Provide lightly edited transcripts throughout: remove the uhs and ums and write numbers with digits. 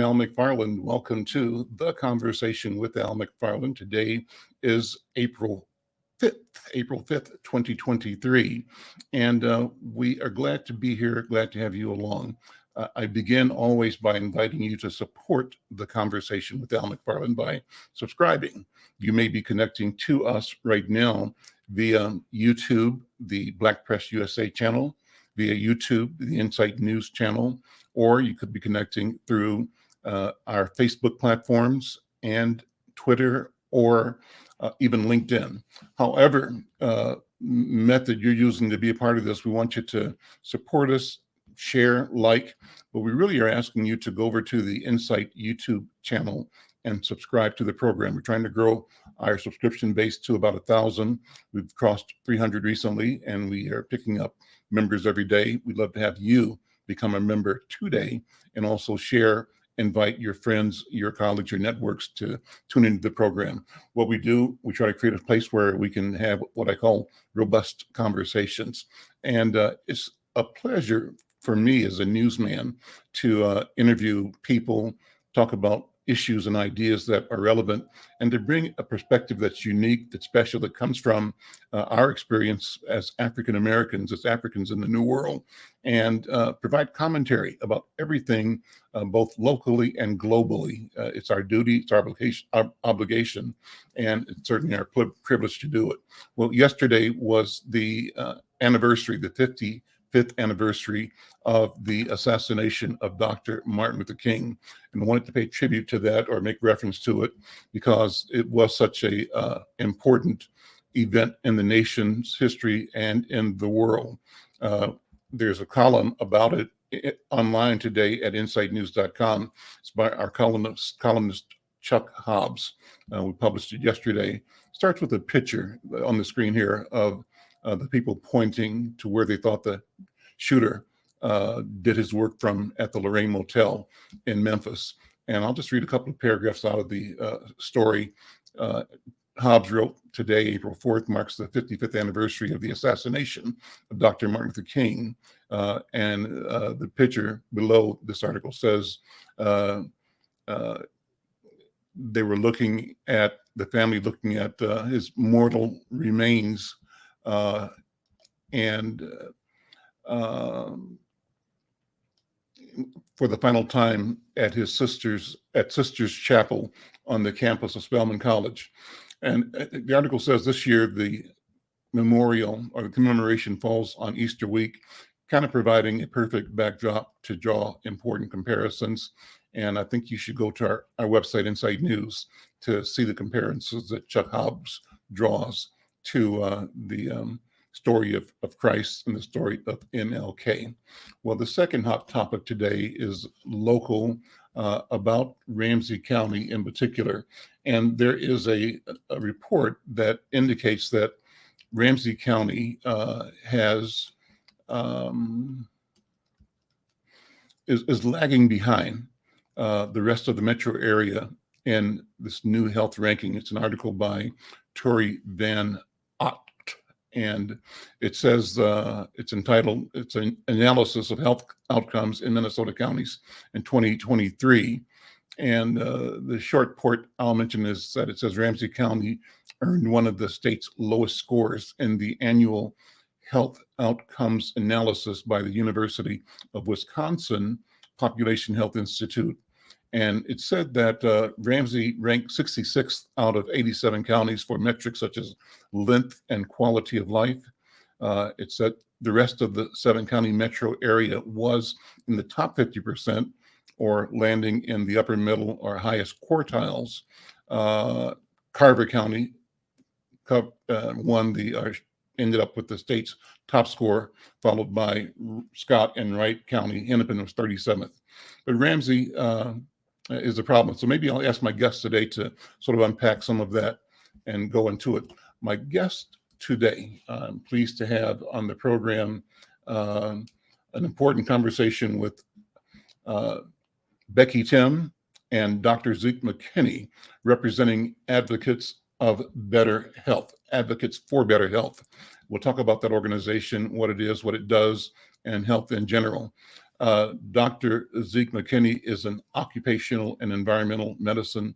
Al McFarlane. Welcome to The Conversation with Al McFarlane. Today is April 5th, 2023. And we are glad to be here, glad to have you along. I begin always by inviting you to support The Conversation with Al McFarlane by subscribing. You may be connecting to us right now via YouTube, the Black Press USA channel, via YouTube, the Insight News channel, or you could be connecting through our Facebook platforms and Twitter or even LinkedIn. However method you're using to be a part of this, we want you to support us, share, like, but we really are asking you to go over to the Insight YouTube channel and subscribe to the program. We're trying to grow our subscription base to about 1,000. We've crossed 300 recently, and we are picking up members every day. We'd love to have you become a member today and also share, invite your friends, your colleagues, your networks to tune into the program. What we do, we try to create a place where we can have what I call robust conversations. And it's a pleasure for me as a newsman to interview people, talk about issues and ideas that are relevant, and to bring a perspective that's unique, that's special, that comes from our experience as African Americans, as Africans in the New World, and provide commentary about everything, both locally and globally. It's our duty, it's our obligation, and it's certainly our privilege to do it. Well, yesterday was the anniversary, the 55th anniversary of the assassination of Dr. Martin Luther King. And I wanted to pay tribute to that or make reference to it because it was such a important event in the nation's history and in the world. There's a column about it online today at insightnews.com. It's by our columnist Chuck Hobbs. We published it yesterday. It starts with a picture on the screen here of the people pointing to where they thought the shooter did his work from at the Lorraine Motel in Memphis. And I'll just read a couple of paragraphs out of the story. Hobbs wrote, today, April 4th, marks the 55th anniversary of the assassination of Dr. Martin Luther King. And the picture below this article says they were looking at, the family looking at his mortal remains and for the final time at his sister's chapel on the campus of Spelman College. And the article says this year the memorial or the commemoration falls on Easter week, kind of providing a perfect backdrop to draw important comparisons. And I think you should go to our website, Insight News, to see the comparisons that Chuck Hobbs draws to the story of Christ and the story of MLK. Well, the second hot topic today is local, about Ramsey County in particular. And there is a report that indicates that Ramsey County is lagging behind the rest of the metro area in this new health ranking. It's an article by Tori Van Ott, and it says it's entitled, it's an analysis of health outcomes in Minnesota counties in 2023. And the short port I'll mention is that it says Ramsey County earned one of the state's lowest scores in the annual health outcomes analysis by the University of Wisconsin Population Health Institute. And it said that Ramsey ranked 66th out of 87 counties for metrics such as length and quality of life. It said the rest of the 7-county metro area was in the top 50% or landing in the upper middle or highest quartiles. Carver County ended up with the state's top score, followed by Scott and Wright County. Hennepin was 37th. But Ramsey is the problem. So maybe I'll ask my guest today to sort of unpack some of that and go into it. My guest today, I'm pleased to have on the program an important conversation with Becky Timm and Dr. Zeke McKinney, representing advocates of better health, advocates for better health. We'll talk about that organization, what it is, what it does, and health in general. Dr. Zeke McKinney is an occupational and environmental medicine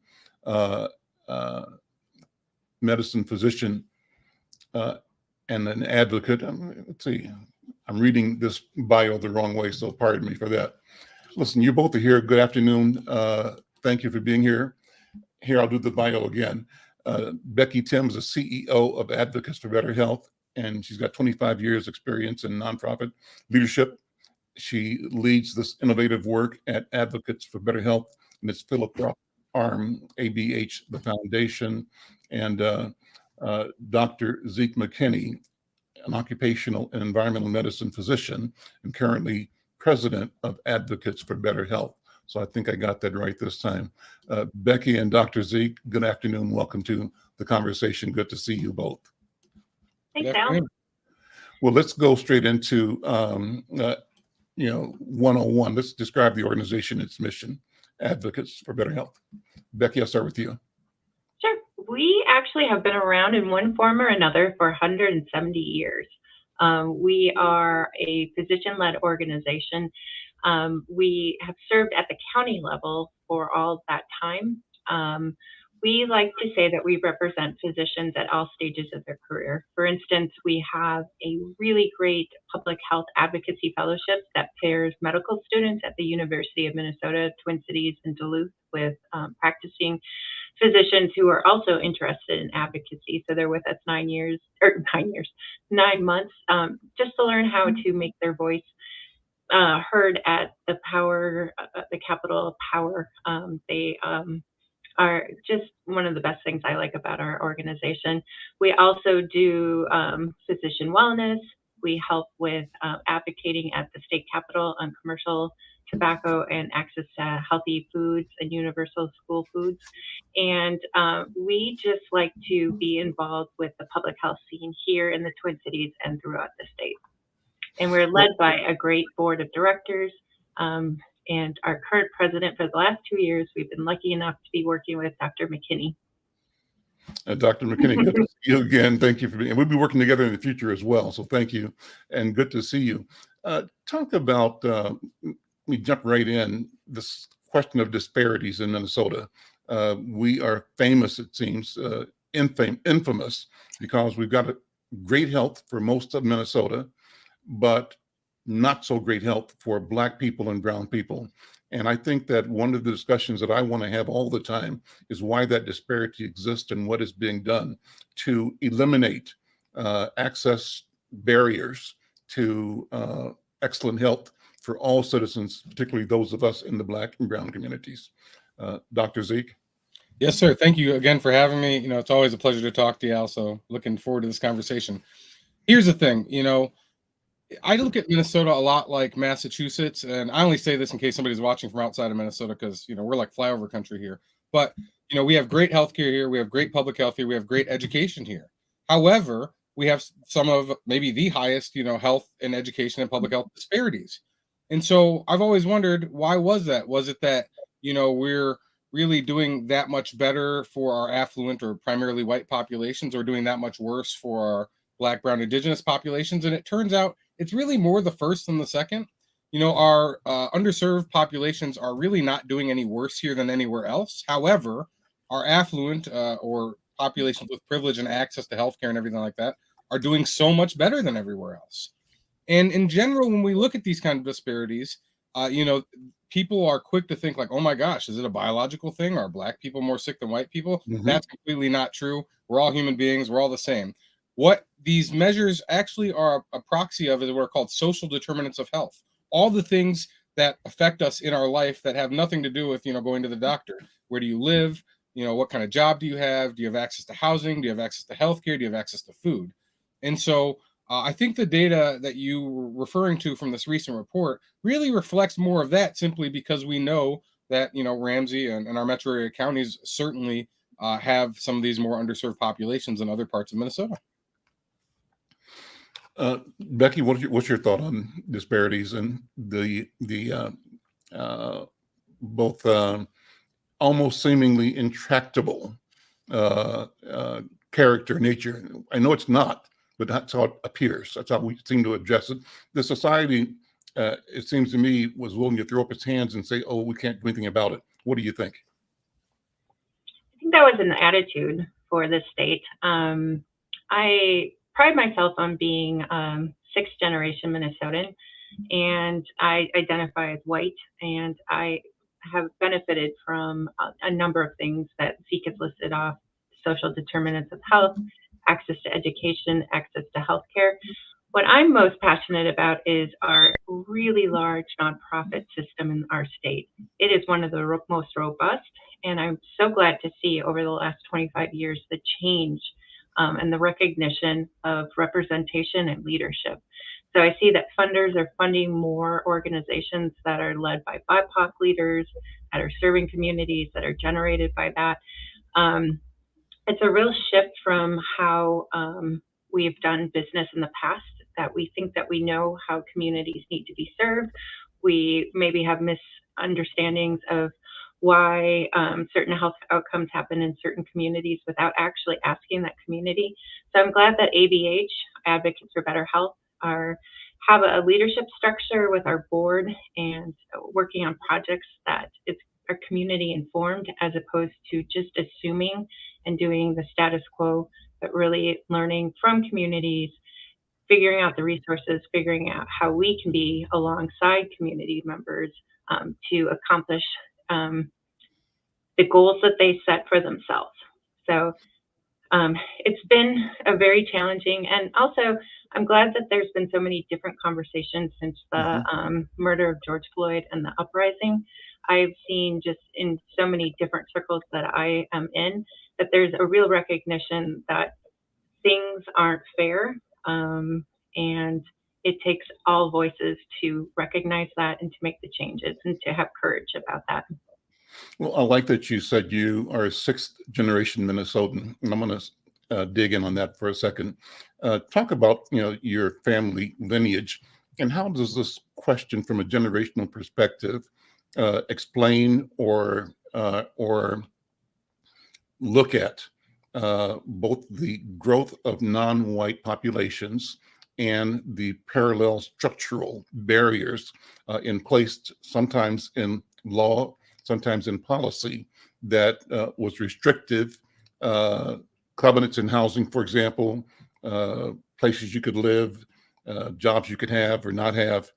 medicine physician and an advocate. Let's see, I'm reading this bio the wrong way, so pardon me for that. Listen, you both are here. Good afternoon. Thank you for being here. Here, I'll do the bio again. Becky Timm is the CEO of Advocates for Better Health, and she's got 25 years experience in nonprofit leadership. She leads this innovative work at Advocates for Better Health and its philanthropic arm, ABH, the foundation, and Dr. Zeke McKinney, an occupational and environmental medicine physician, and currently president of Advocates for Better Health. So I think I got that right this time. Becky and Dr. Zeke, good afternoon. Welcome to the conversation. Good to see you both. Thanks, Al. Well, let's go straight into 101. Let's describe the organization, its mission, Advocates for Better Health. Becky, I'll start with you. Sure. We actually have been around in one form or another for 170 years. We are a physician-led organization. We have served at the county level for all that time. We like to say that we represent physicians at all stages of their career. For instance, we have a really great public health advocacy fellowship that pairs medical students at the University of Minnesota, Twin Cities, and Duluth with practicing physicians who are also interested in advocacy. So they're with us 9 months, just to learn how to make their voice heard at the Capitol of Power. They are just one of the best things I like about our organization. We also do physician wellness. We help with advocating at the state capitol on commercial tobacco and access to healthy foods and universal school foods. And we just like to be involved with the public health scene here in the Twin Cities and throughout the state. And we're led by a great board of directors. And our current president for the last 2 years, we've been lucky enough to be working with Dr. McKinney. Dr. McKinney, good to see you again. Thank you for being, and we'll be working together in the future as well. So thank you, and good to see you. Talk about, we jump right in, this question of disparities in Minnesota. We are famous, it seems, infamous, because we've got a great health for most of Minnesota, but not so great health for Black people and brown people. And I think that one of the discussions that I want to have all the time is why that disparity exists and what is being done to eliminate access barriers to excellent health for all citizens, particularly those of us in the Black and brown communities. Dr. Zeke? Yes, sir. Thank you again for having me. It's always a pleasure to talk to you, Al. So looking forward to this conversation. Here's the thing, I look at Minnesota a lot like Massachusetts, and I only say this in case somebody's watching from outside of Minnesota because, we're like flyover country here. But, we have great healthcare here. We have great public health here. We have great education here. However, we have some of maybe the highest, health and education and public health disparities. And so I've always wondered, why was that? Was it that, we're really doing that much better for our affluent or primarily white populations, or doing that much worse for our Black, brown, indigenous populations? And it turns out it's really more the first than the second. Our underserved populations are really not doing any worse here than anywhere else. However, our affluent or populations with privilege and access to healthcare and everything like that are doing so much better than everywhere else. And in general, when we look at these kind of disparities, people are quick to think like, oh my gosh, is it a biological thing? Are Black people more sick than white people? Mm-hmm. That's completely not true. We're all human beings. We're all the same. What these measures actually are a proxy of is what are called social determinants of health. All the things that affect us in our life that have nothing to do with, going to the doctor. Where do you live? What kind of job do you have? Do you have access to housing? Do you have access to healthcare? Do you have access to food? And so I think the data that you were referring to from this recent report really reflects more of that, simply because we know that, Ramsey and our metro area counties certainly have some of these more underserved populations than other parts of Minnesota. Becky, what's your thought on disparities and the both almost seemingly intractable character, nature? I know it's not, but that's how it appears. That's how we seem to address it. The society it seems to me, was willing to throw up his hands and say, "Oh, we can't do anything about it." What do you think? I think that was an attitude for the state. I pride myself on being sixth generation Minnesotan, and I identify as white, and I have benefited from a number of things that Zeke has listed off: social determinants of health, access to education, access to healthcare. What I'm most passionate about is our really large nonprofit system in our state. It is one of the most robust, and I'm so glad to see over the last 25 years the change and the recognition of representation and leadership. So I see that funders are funding more organizations that are led by BIPOC leaders, that are serving communities, that are generated by that. It's a real shift from how we've done business in the past, that we think that we know how communities need to be served. We maybe have misunderstandings of why certain health outcomes happen in certain communities without actually asking that community. So I'm glad that ABH, Advocates for Better Health, have a leadership structure with our board and working on projects that are community informed, as opposed to just assuming and doing the status quo, but really learning from communities, figuring out the resources, figuring out how we can be alongside community members to accomplish the goals that they set for themselves. So it's been a very challenging, and also I'm glad that there's been so many different conversations since the murder of George Floyd and the uprising. I've seen just in so many different circles that I am in, that there's a real recognition that things aren't fair, and it takes all voices to recognize that and to make the changes and to have courage about that. Well, I like that you said you are a sixth generation Minnesotan, and I'm going to dig in on that for a second. Talk about your family lineage, and how does this question from a generational perspective explain or look at both the growth of non-white populations and the parallel structural barriers in place, sometimes in law, sometimes in policy, that was restrictive. Covenants in housing, for example, places you could live, jobs you could have or not have.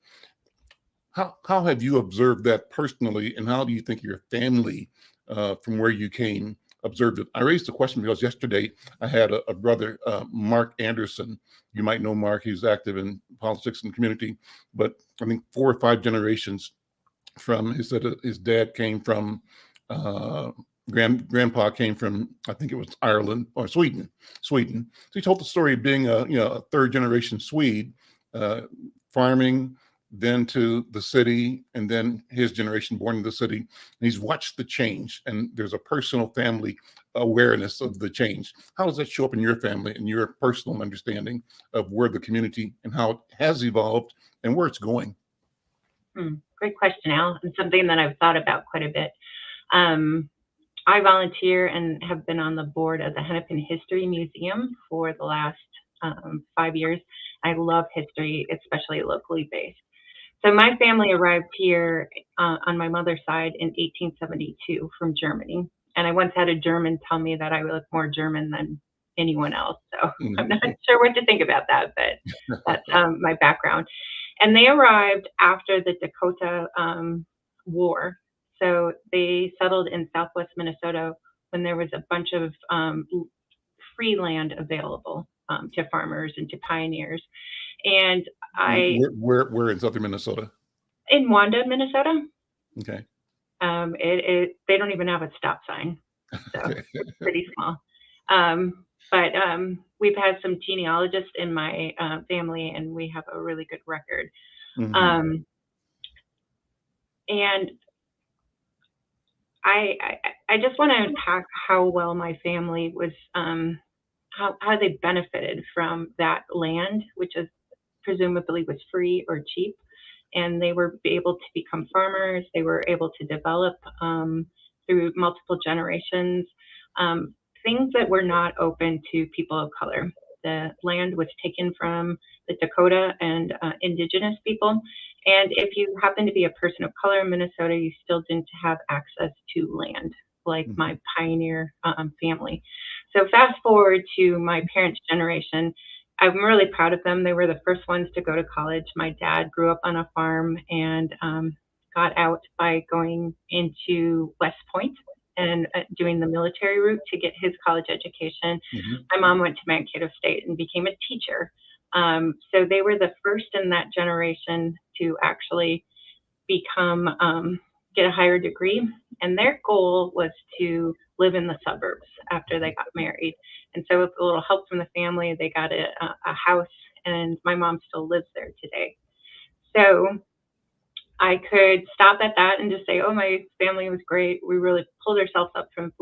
How have you observed that personally, and how do you think your family, from where you came, observed it? I raised the question because yesterday I had a brother, Mark Anderson. You might know Mark. He's active in politics and community, but I think 4 or 5 generations from, he said his dad came from, grandpa came from, I think it was Ireland or Sweden. So he told the story of being a third generation Swede, farming, then to the city, and then his generation born in the city. And he's watched the change, and there's a personal family awareness of the change. How does that show up in your family and your personal understanding of where the community and how it has evolved and where it's going? Great question, Al, and something that I've thought about quite a bit. I volunteer and have been on the board of the Hennepin History Museum for the last 5 years. I love history, especially locally based. So my family arrived here on my mother's side in 1872 from Germany. And I once had a German tell me that I look more German than anyone else. So I'm not sure what to think about that, but that's my background. And they arrived after the Dakota War. So they settled in Southwest Minnesota when there was a bunch of free land available to farmers and to pioneers. And Where in southern Minnesota? In Wanda, Minnesota. Okay. They don't even have a stop sign, so it's pretty small. But we've had some genealogists in my family, and we have a really good record. And I just want to unpack how well my family was, how they benefited from that land, which is presumably was free or cheap, and they were able to become farmers. They were able to develop through multiple generations things that were not open to people of color. The land was taken from the Dakota and indigenous people, And if you happen to be a person of color in Minnesota, you still didn't have access to land like my pioneer family. So fast forward to my parents' generation. I'm really proud of them. They were the first ones to go to college. My dad grew up on a farm and got out by going into West Point and doing the military route to get his college education. My mom went to Mankato State and became a teacher. So they were the first in that generation to actually become, get a higher degree. And their goal was to live in the suburbs after they got married. And so with a little help from the family, they got a house, and my mom still lives there today. So I could stop at that and just say, oh, my family was great. We really pulled ourselves up from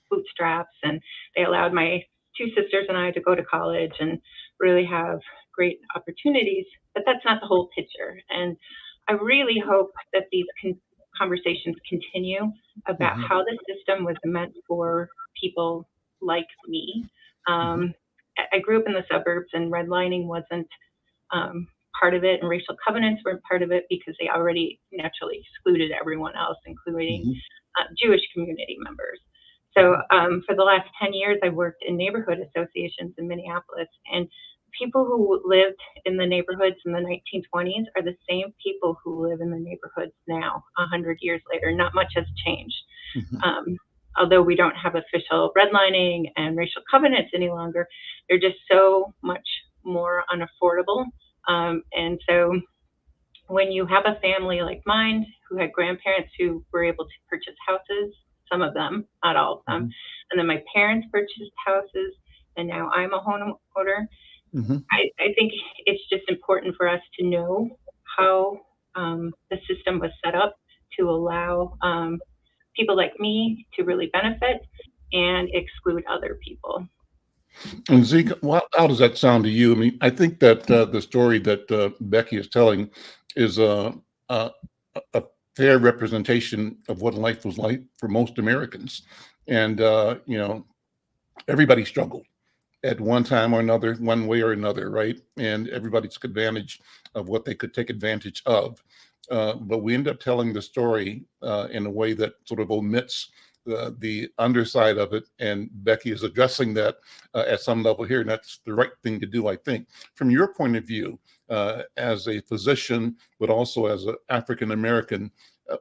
bootstraps, and they allowed my two sisters and I to go to college and really have great opportunities. But that's not the whole picture. And I really hope that these conversations continue about how the system was meant for people like me. I grew up in the suburbs, and redlining wasn't part of it, and racial covenants weren't part of it because they already naturally excluded everyone else, including Jewish community members. So for the last 10 years, I worked in neighborhood associations in Minneapolis, and people who lived in the neighborhoods in the 1920s are the same people who live in the neighborhoods now, 100 years later. Not much has changed. Although we don't have official redlining and racial covenants any longer, they're just so much more unaffordable. And so when you have a family like mine who had grandparents who were able to purchase houses, some of them, not all of them, and then my parents purchased houses, and now I'm a homeowner, I think it's just important for us to know how the system was set up to allow people like me to really benefit and exclude other people. And Zeke, how does that sound to you? I mean, I think that the story that Becky is telling is a fair representation of what life was like for most Americans. And, you know, everybody struggled at one time or another, one way or another, right? And everybody took advantage of what they could take advantage of. But we end up telling the story in a way that sort of omits the underside of it. And Becky is addressing that at some level here. And that's the right thing to do, I think. From your point of view, as a physician, but also as an African-American,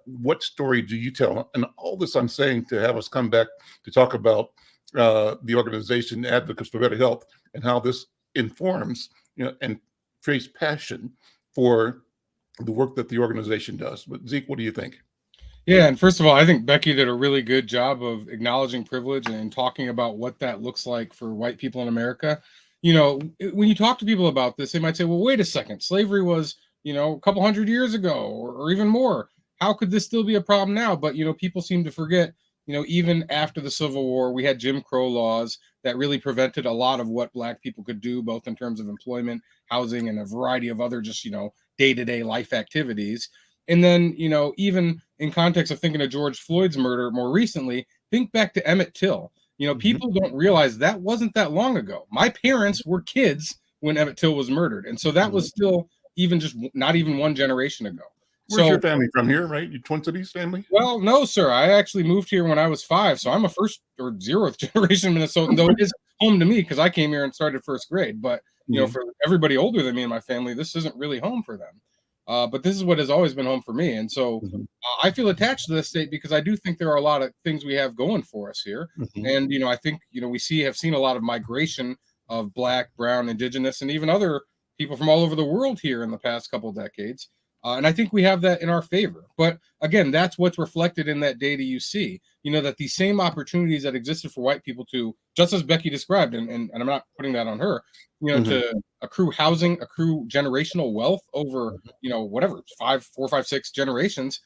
what story do you tell? And all this I'm saying to have us come back to talk about the organization Advocates for Better Health and how this informs, you know, and creates passion for the work that the organization does. But Zeke, what do you think? Yeah, and first of all, I think Becky did a really good job of acknowledging privilege and talking about what that looks like for white people in America. You know, when you talk to people about this, they might say, well, wait a second, slavery was, you know, a couple hundred years ago or even more. How could this still be a problem now? But, you know, people seem to forget, you know, even after the Civil War, we had Jim Crow laws that really prevented a lot of what Black people could do, both in terms of employment, housing, and a variety of other just, you know, day-to-day life activities. And then, you know, even in context of thinking of George Floyd's murder more recently, think back to Emmett Till. You know, people don't realize that wasn't that long ago. My parents were kids when Emmett Till was murdered. And so that was still even just not even one generation ago. Where's your family from here, right? Your Twin Cities family? Well, no, sir. I actually moved here when I was 5. So I'm a first or 0th generation Minnesotan, though it is home to me because I came here and started first grade. But, you know, for everybody older than me and my family, this isn't really home for them. But this is what has always been home for me. And so I feel attached to this state because I do think there are a lot of things we have going for us here. And, you know, I think, you know, have seen a lot of migration of Black, Brown, Indigenous, and even other people from all over the world here in the past couple of decades. And I think we have that in our favor. But again, that's what's reflected in that data you see, you know, that these same opportunities that existed for white people to, just as Becky described, and I'm not putting that on her, you know, to accrue housing, accrue generational wealth over, you know, whatever, 4, 5, 6 generations.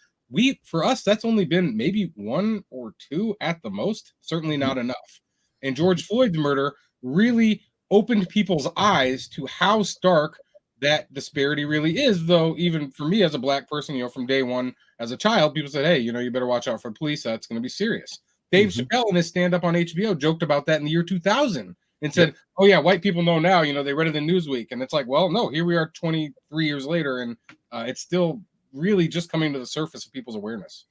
For us, that's only been maybe 1 or 2 at the most, certainly not enough. And George Floyd's murder really opened people's eyes to how stark that disparity really is, though. Even for me as a Black person, you know, from day one as a child, people said, hey, you know, you better watch out for the police. That's going to be serious. Dave Chappelle in his stand-up on HBO joked about that in the year 2000 and said, oh yeah, white people know now, you know, they read it in Newsweek. And it's like, well, no, here we are 23 years later, and it's still really just coming to the surface of people's awareness.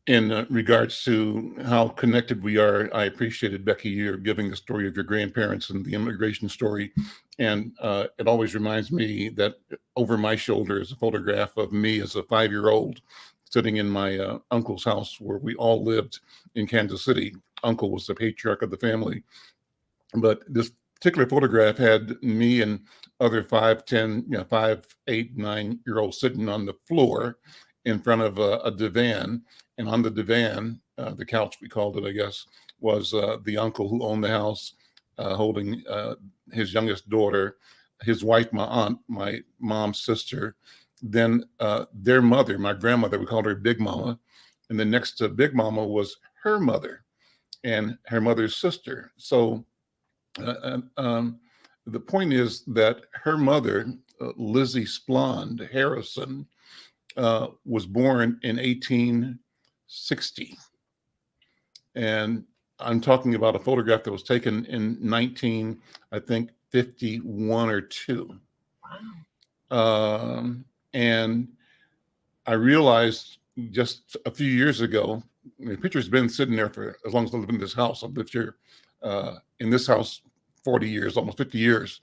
In regards to how connected we are, I appreciated, Becky, you're giving the story of your grandparents and the immigration story. And it always reminds me that over my shoulder is a photograph of me as a 5-year-old sitting in my uncle's house where we all lived in Kansas City. Uncle was the patriarch of the family. But this particular photograph had me and other 5, 10, 5, 8, 9-year-olds sitting on the floor in front of a divan. And on the divan, the couch, we called it, I guess, was the uncle who owned the house, holding his youngest daughter, his wife, my aunt, my mom's sister, then their mother, my grandmother, we called her Big Mama. And then next to Big Mama was her mother and her mother's sister. So the point is that her mother, Lizzie Splond Harrison, was born in 1860. And I'm talking about a photograph that was taken in 1951 or 2. Wow. And I realized just a few years ago, the picture's been sitting there for as long as I live in this house. I've lived here in this house 40 years, almost 50 years.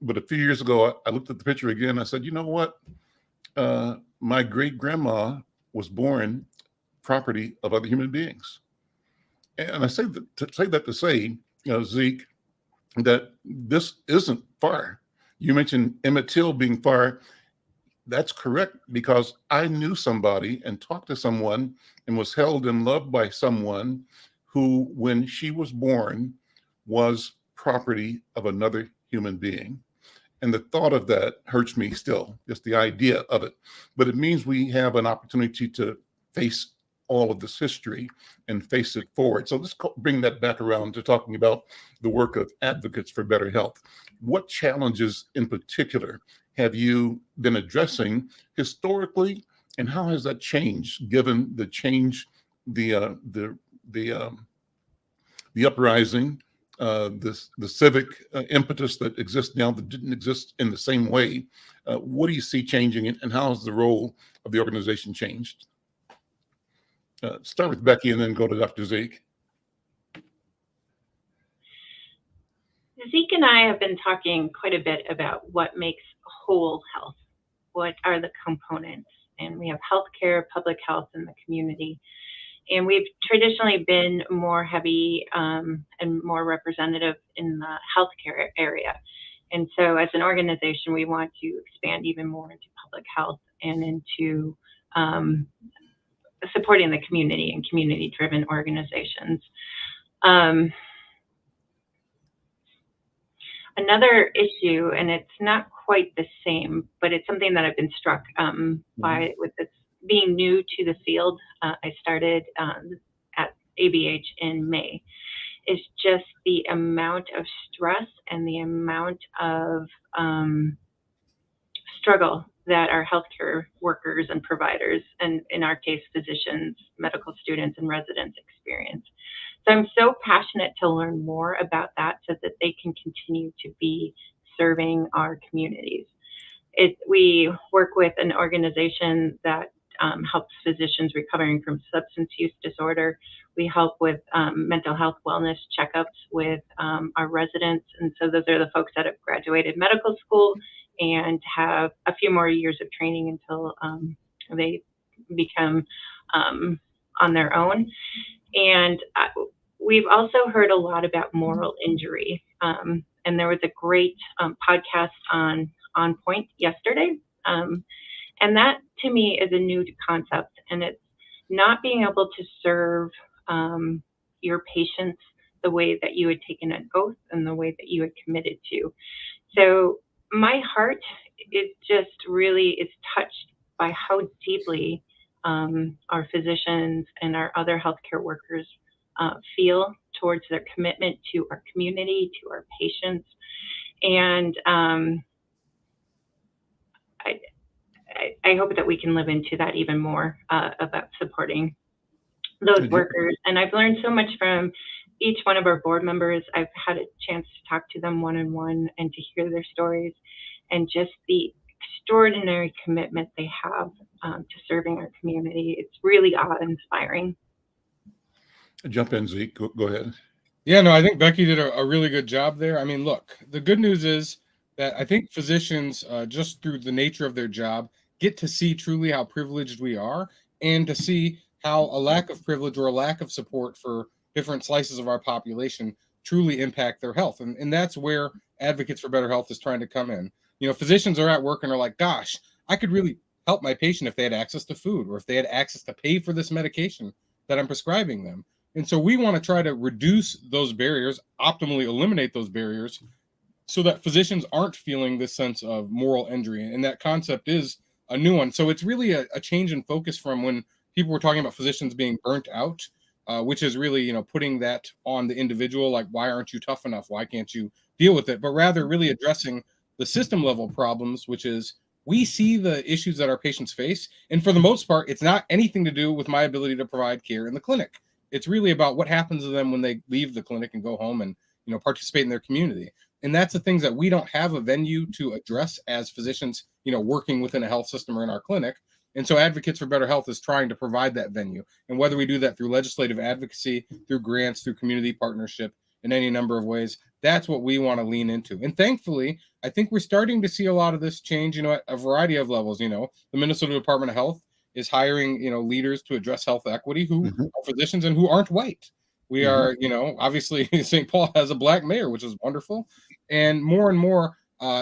But a few years ago, I looked at the picture again. I said, you know what? My great grandma was born property of other human beings. And I say that to say, Zeke, that this isn't far. You mentioned Emmett Till being far. That's correct, because I knew somebody and talked to someone and was held and loved by someone who, when she was born, was property of another human being. And the thought of that hurts me still, just the idea of it. But it means we have an opportunity to face all of this history and face it forward. So let's bring that back around to talking about the work of advocates for better health. What challenges in particular have you been addressing historically, and how has that changed given the change, the uprising, the civic impetus that exists now that didn't exist in the same way? What do you see changing, and how has the role of the organization changed? Start with Becky and then go to Dr. Zeke. Zeke and I have been talking quite a bit about what makes whole health. What are the components? And we have healthcare, public health, and the community. And we've traditionally been more heavy and more representative in the healthcare area. And so as an organization, we want to expand even more into public health and into supporting the community and community-driven organizations. Another issue, and it's not quite the same, but it's something that I've been struck by with this being new to the field. I started at ABH in May. Is just the amount of stress and the amount of struggle that our healthcare workers and providers, and in our case, physicians, medical students, and residents experience. So I'm so passionate to learn more about that so that they can continue to be serving our communities. We work with an organization that helps physicians recovering from substance use disorder. We help with mental health wellness checkups with our residents. And so those are the folks that have graduated medical school and have a few more years of training until they become on their own. And we've also heard a lot about moral injury. And there was a great podcast on Point yesterday. And that to me is a new concept. And it's not being able to serve your patients the way that you had taken an oath and the way that you had committed to. So my heart is just really is touched by how deeply our physicians and our other healthcare workers feel towards their commitment to our community, to our patients. And I hope that we can live into that even more about supporting those workers. And I've learned so much from each one of our board members. I've had a chance to talk to them one-on-one and to hear their stories, and just the extraordinary commitment they have to serving our community. It's really awe-inspiring. Jump in, Zeke. Go ahead. Yeah, no, I think Becky did a really good job there. I mean, look, the good news is that I think physicians, just through the nature of their job, get to see truly how privileged we are, and to see how a lack of privilege or a lack of support for different slices of our population truly impact their health. And that's where Advocates for Better Health is trying to come in. You know, physicians are at work and are like, gosh, I could really help my patient if they had access to food, or if they had access to pay for this medication that I'm prescribing them. And so we want to try to reduce those barriers, optimally eliminate those barriers, so that physicians aren't feeling this sense of moral injury. And that concept is a new one. So it's really a change in focus from when people were talking about physicians being burnt out, which is really, you know, putting that on the individual, like, why aren't you tough enough? Why can't you deal with it? But rather really addressing the system level problems, which is we see the issues that our patients face. And for the most part, it's not anything to do with my ability to provide care in the clinic. It's really about what happens to them when they leave the clinic and go home and, you know, participate in their community. And that's the things that we don't have a venue to address as physicians, you know, working within a health system or in our clinic. And so Advocates for Better Health is trying to provide that venue. And whether we do that through legislative advocacy, through grants, through community partnership, in any number of ways, that's what we want to lean into. And thankfully, I think we're starting to see a lot of this change, you know, at a variety of levels. You know, the Minnesota Department of Health is hiring, you know, leaders to address health equity who are physicians and who aren't white. We are, you know, obviously St. Paul has a black mayor, which is wonderful. And more,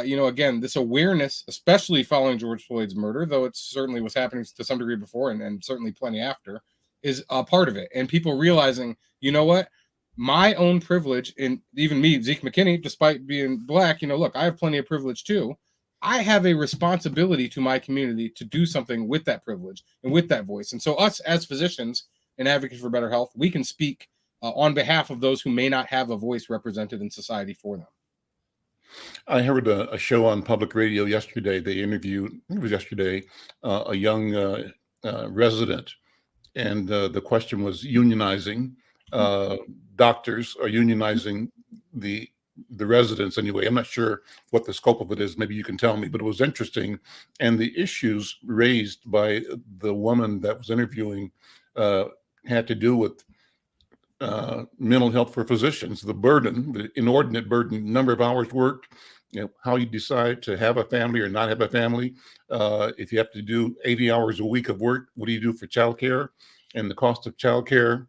you know, again, this awareness, especially following George Floyd's murder, though it certainly was happening to some degree before and certainly plenty after, is a part of it. And people realizing, you know what, my own privilege, and even me, Zeke McKinney, despite being black, you know, look, I have plenty of privilege too. I have a responsibility to my community to do something with that privilege and with that voice. And so us as physicians and Advocates for Better Health, we can speak on behalf of those who may not have a voice represented in society for them. I heard a show on public radio yesterday. They interviewed, it was yesterday, a young resident. And the question was unionizing. Doctors are unionizing the residents anyway. I'm not sure what the scope of it is. Maybe you can tell me, but it was interesting. And the issues raised by the woman that was interviewing had to do with mental health for physicians, the burden, the inordinate burden, number of hours worked, you know, how you decide to have a family or not have a family. If you have to do 80 hours a week of work, what do you do for childcare? And the cost of childcare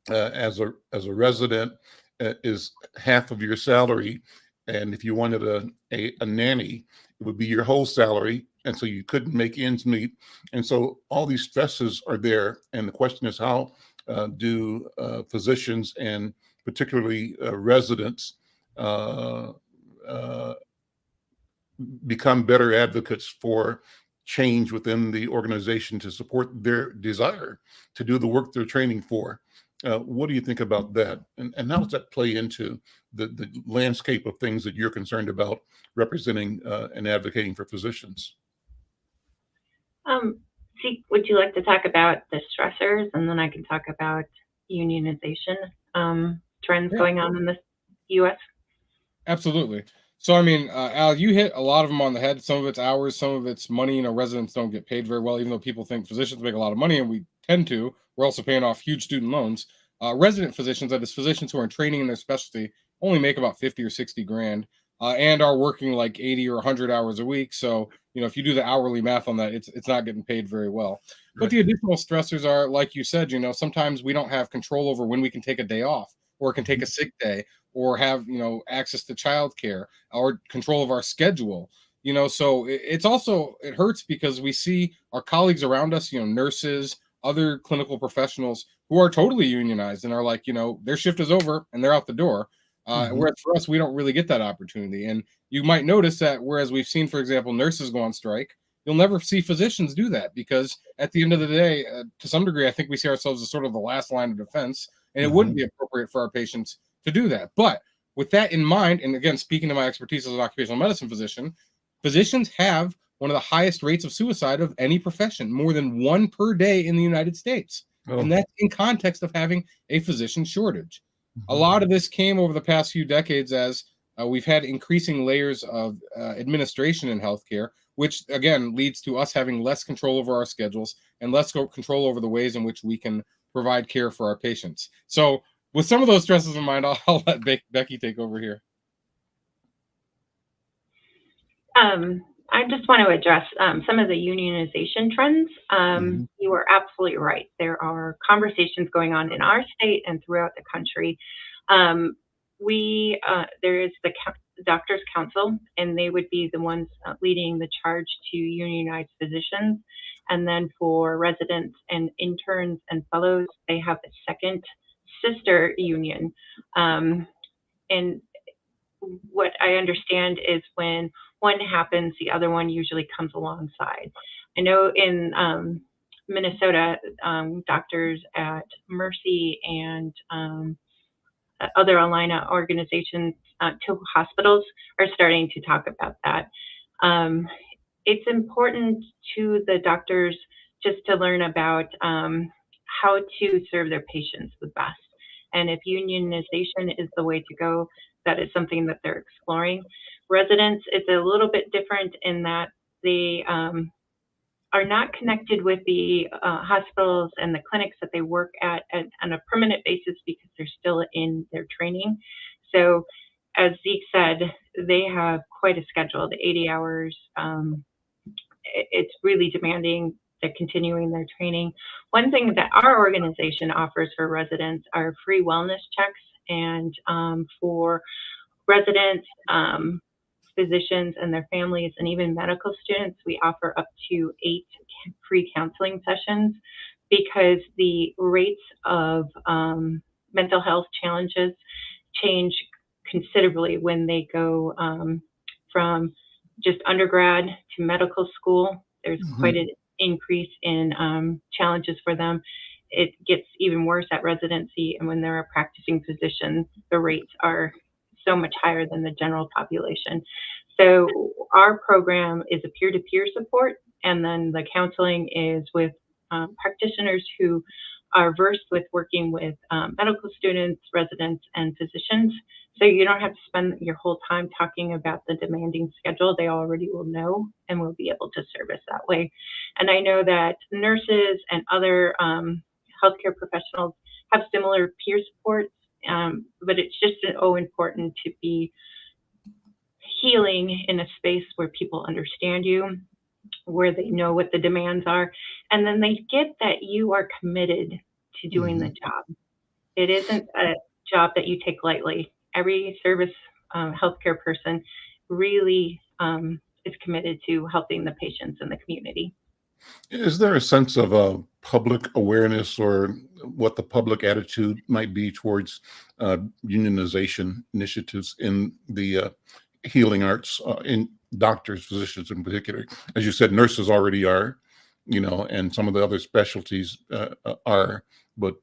as a resident is half of your salary. And if you wanted a nanny, it would be your whole salary. And so you couldn't make ends meet. And so all these stresses are there. And the question is, how do physicians and particularly residents become better advocates for change within the organization to support their desire to do the work they're training for? What do you think about that? And how does that play into the landscape of things that you're concerned about representing and advocating for physicians? Zeke, would you like to talk about the stressors, and then I can talk about unionization trends going on in the U.S.? Absolutely. So, I mean, Al, you hit a lot of them on the head. Some of it's hours, some of it's money. You know, residents don't get paid very well, even though people think physicians make a lot of money, and we tend to. We're also paying off huge student loans. Resident physicians, that is physicians who are in training in their specialty, only make about 50 or 60 grand and are working like 80 or 100 hours a week. So, you know, if you do the hourly math on that, it's not getting paid very well. Right. But the additional stressors are, like you said, you know, sometimes we don't have control over when we can take a day off, or can take a sick day, or have, you know, access to childcare or control of our schedule. You know, so it's also, it hurts because we see our colleagues around us, you know, nurses, other clinical professionals who are totally unionized and are like, you know, their shift is over and they're out the door. Whereas for us, we don't really get that opportunity. And you might notice that whereas we've seen, for example, nurses go on strike, you'll never see physicians do that, because at the end of the day, to some degree, I think we see ourselves as sort of the last line of defense, and it wouldn't be appropriate for our patients to do that. But with that in mind, and again, speaking to my expertise as an occupational medicine physician, physicians have one of the highest rates of suicide of any profession, more than 1 per day in the United States. Oh. And that's in context of having a physician shortage. A lot of this came over the past few decades as we've had increasing layers of administration in healthcare, which again leads to us having less control over our schedules and less control over the ways in which we can provide care for our patients. So with some of those stresses in mind, I'll let Becky take over here. I just want to address some of the unionization trends. You are absolutely right. There are conversations going on in our state and throughout the country. There is the Doctors Council, and they would be the ones leading the charge to unionize physicians. And then for residents and interns and fellows, they have a second sister union. And what I understand is when one happens, the other one usually comes alongside. I know in Minnesota, doctors at Mercy and other Allina organizations, two hospitals are starting to talk about that. It's important to the doctors just to learn about how to serve their patients the best. And if unionization is the way to go, that is something that they're exploring. Residents, it's a little bit different in that they are not connected with the hospitals and the clinics that they work at on a permanent basis because they're still in their training. So as Zeke said, they have quite a schedule, the 80 hours. It's really demanding. They're continuing their training. One thing that our organization offers for residents are free wellness checks, and for residents, physicians and their families, and even medical students, we offer up to 8 free counseling sessions because the rates of mental health challenges change considerably when they go from just undergrad to medical school. There's quite an increase in challenges for them. It gets even worse at residency, and when they're a practicing physician, the rates are so much higher than the general population. So our program is a peer-to-peer support, and then the counseling is with practitioners who are versed with working with medical students, residents, and physicians. So you don't have to spend your whole time talking about the demanding schedule. They already will know and will be able to service that way. And I know that nurses and other healthcare professionals have similar peer supports, but it's just so important to be healing in a space where people understand you, where they know what the demands are, and then they get that you are committed to doing the job. It isn't a job that you take lightly. Every service healthcare person really is committed to helping the patients in the community. Is there a sense of public awareness or what the public attitude might be towards unionization initiatives in the healing arts, in doctors, physicians in particular? As you said, nurses already are, and some of the other specialties are, but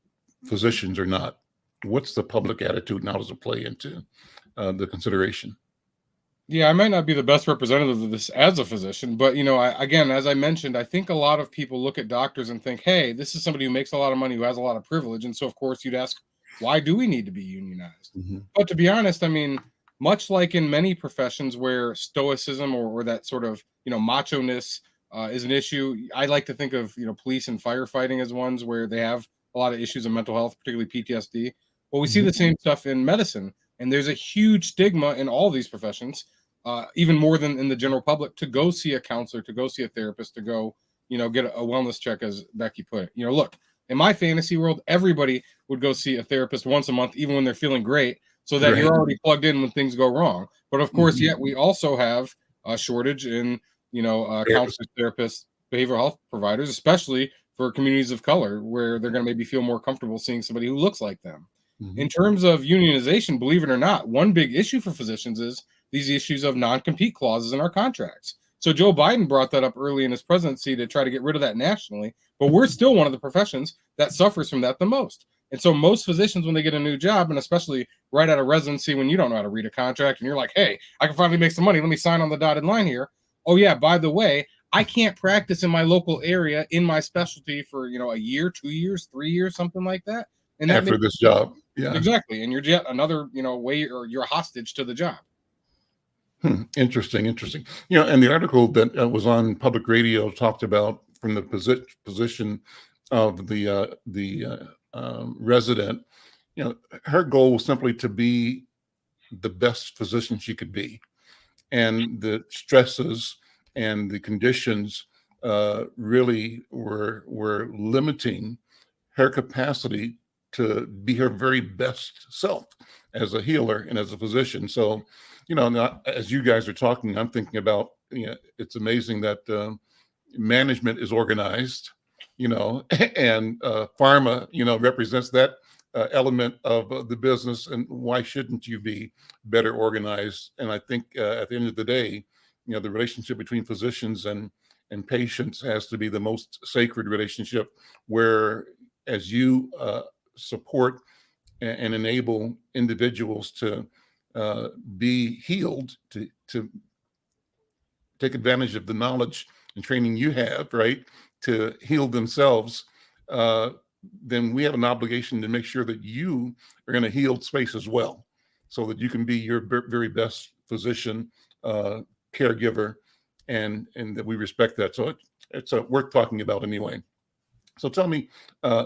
physicians are not. What's the public attitude, and how does it play into the consideration? Yeah, I might not be the best representative of this as a physician, but again, as I mentioned, I think a lot of people look at doctors and think, hey, this is somebody who makes a lot of money, who has a lot of privilege. And so, of course, you'd ask, why do we need to be unionized? But to be honest, I mean, much like in many professions where stoicism or that sort of, macho-ness is an issue, I like to think of, police and firefighting as ones where they have a lot of issues of mental health, particularly PTSD. Well, we see the same stuff in medicine. And there's a huge stigma in all these professions, even more than in the general public, to go see a counselor, to go see a therapist, to go, get a wellness check, as Becky put it. Look, in my fantasy world, everybody would go see a therapist once a month, even when they're feeling great, so that you're already plugged in when things go wrong. But of course, yet we also have a shortage in, counselors, therapists, behavioral health providers, especially for communities of color, where they're going to maybe feel more comfortable seeing somebody who looks like them. In terms of unionization, believe it or not, one big issue for physicians is these issues of non-compete clauses in our contracts. So Joe Biden brought that up early in his presidency to try to get rid of that nationally, but we're still one of the professions that suffers from that the most. And so most physicians, when they get a new job, and especially right out of residency, when you don't know how to read a contract and you're like, hey, I can finally make some money, let me sign on the dotted line here. Oh yeah, by the way, I can't practice in my local area in my specialty for, a year, 2 years, 3 years, something like that. And after this job. Yeah, exactly. And you're yet another, way, or you're a hostage to the job. Interesting, interesting. And the article that was on public radio talked about from the position of the resident. Her goal was simply to be the best physician she could be, and the stresses and the conditions really were limiting her capacity to be her very best self as a healer and as a physician. So, now, as you guys are talking, I'm thinking about, it's amazing that management is organized, and pharma, represents that element of the business. And why shouldn't you be better organized? And I think at the end of the day, the relationship between physicians and patients has to be the most sacred relationship, where as you support and enable individuals to be healed, to take advantage of the knowledge and training you have, right, to heal themselves, then we have an obligation to make sure that you are in a healed space as well, so that you can be your very best physician, caregiver, and that we respect that. So it's worth talking about anyway. So tell me,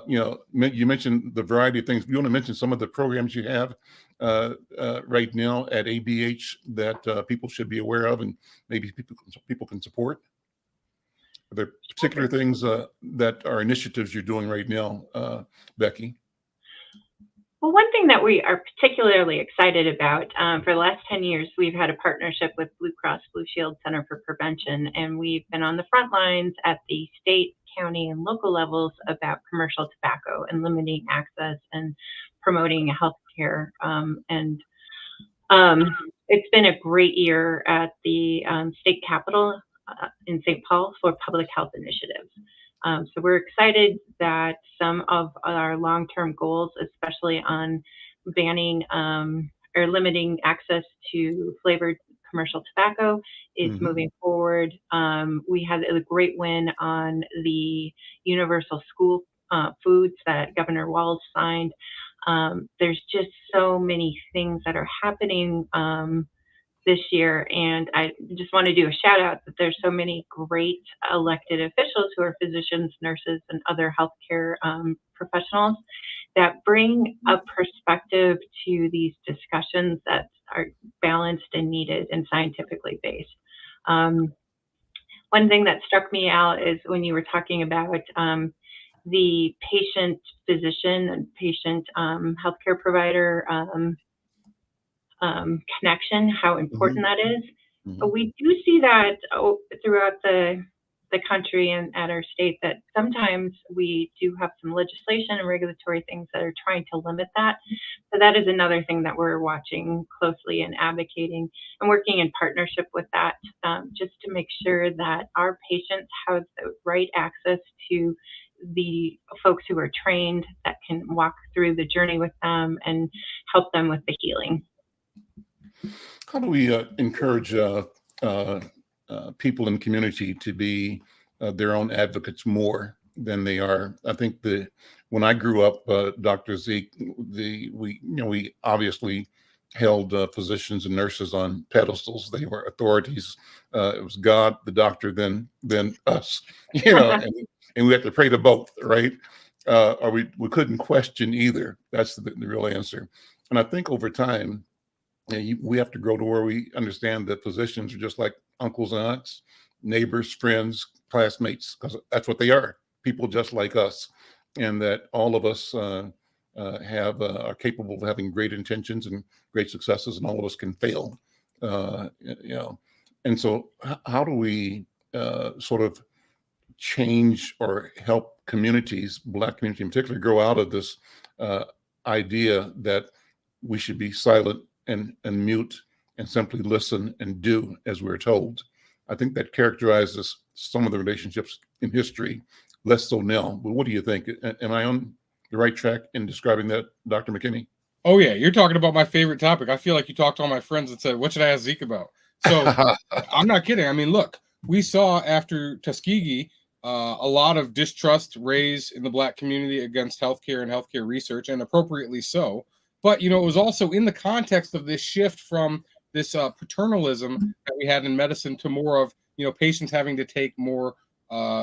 you mentioned the variety of things. You want to mention some of the programs you have right now at ABH that people should be aware of, and maybe people can support? Are there particular things that are initiatives you're doing right now, Becky? Well, one thing that we are particularly excited about, for the last 10 years, we've had a partnership with Blue Cross Blue Shield Center for Prevention, and we've been on the front lines at the state, county, and local levels about commercial tobacco and limiting access and promoting healthcare. It's been a great year at the state capitol in St. Paul for public health initiatives. So we're excited that some of our long-term goals, especially on banning or limiting access to flavored commercial tobacco, is moving forward. We had a great win on the universal school foods that Governor Walz signed. There's just so many things that are happening this year, and I just want to do a shout out that there's so many great elected officials who are physicians, nurses, and other healthcare professionals that bring a perspective to these discussions that are balanced and needed and scientifically based. One thing that struck me out is when you were talking about the patient physician and patient healthcare provider connection, how important that is. But we do see that throughout the country and at our state, that sometimes we do have some legislation and regulatory things that are trying to limit that. So that is another thing that we're watching closely and advocating and working in partnership with that, just to make sure that our patients have the right access to the folks who are trained that can walk through the journey with them and help them with the healing. How do we encourage people in the community to be their own advocates more than they are? I think when I grew up, Dr. Zeke, we obviously held physicians and nurses on pedestals. They were authorities. It was God, the doctor, then us, and we had to pray to both, right? Or we couldn't question either. That's the real answer. And I think over time, we have to grow to where we understand that physicians are just like uncles and aunts, neighbors, friends, classmates, because that's what they are, people just like us, and that all of us are capable of having great intentions and great successes, and all of us can fail, And so, how do we sort of change or help communities, Black community in particular, grow out of this idea that we should be silent and mute and simply listen and do as we're told? I think that characterizes some of the relationships in history, less so now. But what do you think? Am I on the right track in describing that, Dr. McKinney? Oh, yeah. You're talking about my favorite topic. I feel like you talked to all my friends and said, what should I ask Zeke about? So I'm not kidding. I mean, look, we saw after Tuskegee a lot of distrust raised in the Black community against healthcare and healthcare research, and appropriately so. But, it was also in the context of this shift from this paternalism that we had in medicine to more of, patients having to take more,